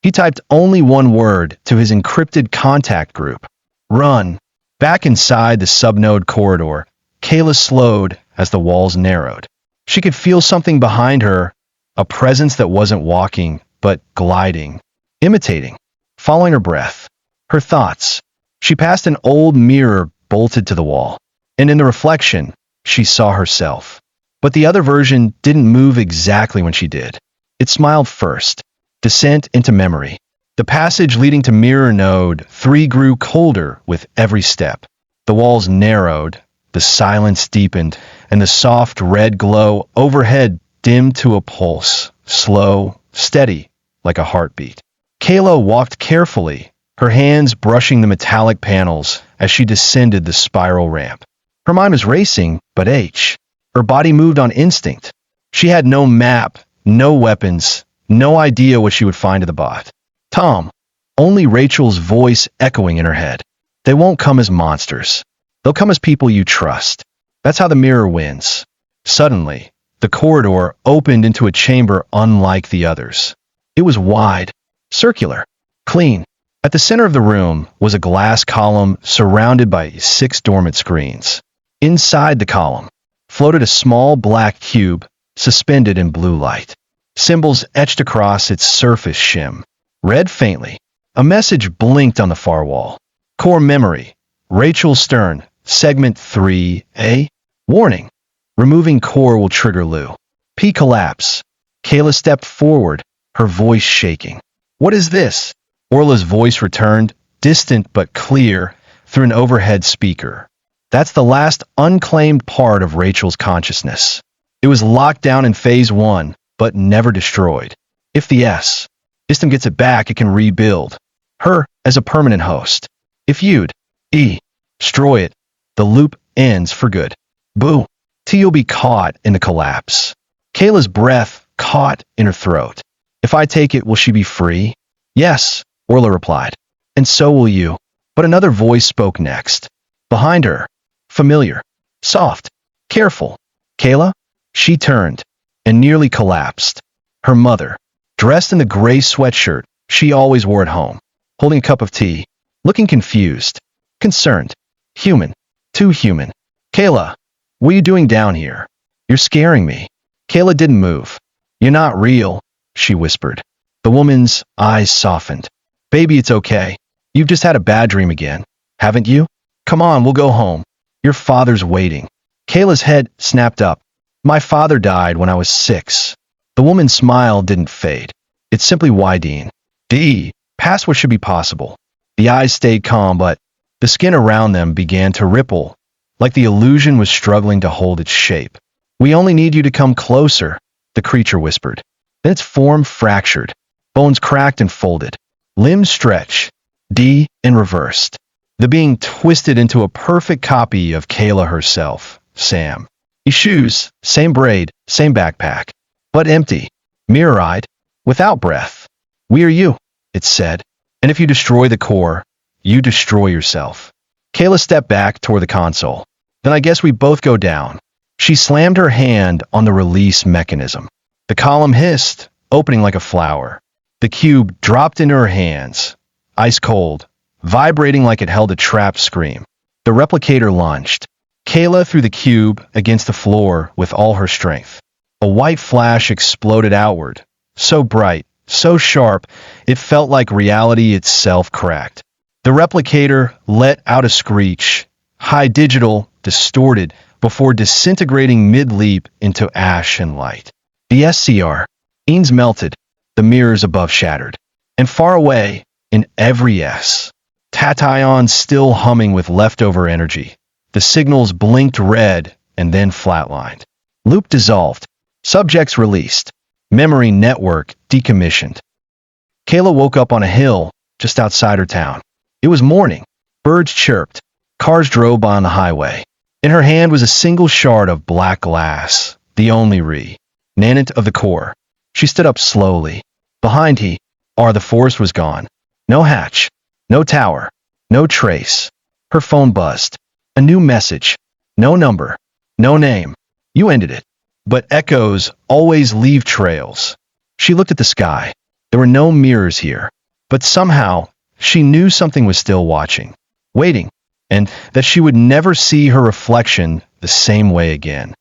He typed only one word to his encrypted contact group. Run. Back inside the subnode corridor, Kayla slowed as the walls narrowed. She could feel something behind her, a presence that wasn't walking, but gliding, imitating, following her breath, her thoughts. She passed an old mirror bolted to the wall, and in the reflection, she saw herself. But the other version didn't move exactly when she did. It smiled first. Descent into memory. The passage leading to Mirror Node 3 grew colder with every step. The walls narrowed, the silence deepened, and the soft red glow overhead dimmed to a pulse, slow, steady, like a heartbeat. Kayla walked carefully, her hands brushing the metallic panels as she descended the spiral ramp. Her mind was racing, but her body moved on instinct. She had no map, no weapons, no idea what she would find at the bot. Tom. Only Rachel's voice echoing in her head. They won't come as monsters. They'll come as people you trust. That's how the mirror wins. Suddenly, the corridor opened into a chamber unlike the others. It was wide, circular, clean. At the center of the room was a glass column surrounded by 6 dormant screens. Inside the column floated a small black cube suspended in blue light. Symbols etched across its surface shim. Read faintly. A message blinked on the far wall. Core memory. Rachel Stern. Segment 3A. Warning. Removing core will trigger Lou. P collapse. Kayla stepped forward, her voice shaking. What is this? Orla's voice returned, distant but clear, through an overhead speaker. That's the last unclaimed part of Rachel's consciousness. It was locked down in Phase 1, but never destroyed. If the system gets it back, it can rebuild her as a permanent host. If you'd destroy it, the loop ends for good. Boo. T will be caught in the collapse. Kayla's breath caught in her throat. If I take it, will she be free? Yes, Orla replied. And so will you. But another voice spoke next. Behind her. Familiar. Soft. Careful. Kayla? She turned and nearly collapsed. Her mother, dressed in the gray sweatshirt she always wore at home, holding a cup of tea, looking confused, concerned, human, too human. Kayla, what are you doing down here? You're scaring me. Kayla didn't move. You're not real, she whispered. The woman's eyes softened. Baby, it's okay. You've just had a bad dream again, haven't you? Come on, we'll go home. Your father's waiting. Kayla's head snapped up. My father died when I was 6. The woman's smile didn't fade. It's simply why, Dean. Past what should be possible. The eyes stayed calm, but the skin around them began to ripple, like the illusion was struggling to hold its shape. We only need you to come closer, the creature whispered. Then its form fractured, bones cracked and folded, limbs stretched, and reversed. The being twisted into a perfect copy of Kayla herself, Sam. His shoes, same braid, same backpack, but empty, mirror-eyed, without breath. We are you, it said, and if you destroy the core, you destroy yourself. Kayla stepped back toward the console. Then I guess we both go down. She slammed her hand on the release mechanism. The column hissed, opening like a flower. The cube dropped into her hands, ice cold, vibrating like it held a trapped scream. The replicator launched. Kayla threw the cube against the floor with all her strength. A white flash exploded outward, so bright, so sharp, it felt like reality itself cracked. The replicator let out a screech, high digital, distorted, before disintegrating mid-leap into ash and light. The SCRs melted, the mirrors above shattered. And far away, in every S, Tachyon still humming with leftover energy. The signals blinked red and then flatlined. Loop dissolved. Subjects released. Memory network decommissioned. Kayla woke up on a hill just outside her town. It was morning. Birds chirped. Cars drove by on the highway. In her hand was a single shard of black glass, the only remnant of the core. She stood up slowly. Behind the forest was gone. No hatch. No tower. No trace. Her phone buzzed. A new message. No number. No name. You ended it. But echoes always leave trails. She looked at the sky. There were no mirrors here. But somehow, she knew something was still watching, waiting, and that she would never see her reflection the same way again.